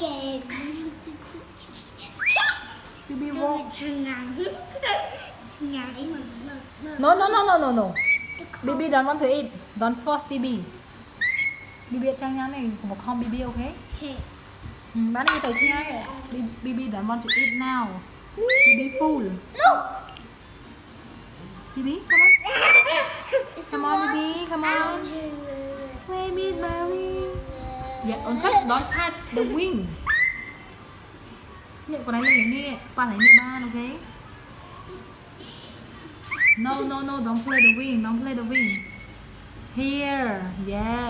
kèm. Bibi won't. Chân ngắn. No. Bibi don't want to eat. Don't force Bibi. Bibi trang nhắn này của một con Bibi, okay? Okay. Bán đi tới ngay. Bibi don't want to eat now. Bibi full. No. Bibi, come on. Come on, Bibi, come on. Baby, baby. Yeah, on set, don't touch the wing. Nhận con này lên đi, qua này như ba, okay? No, don't play the wing, don't play the wing. Here, yeah.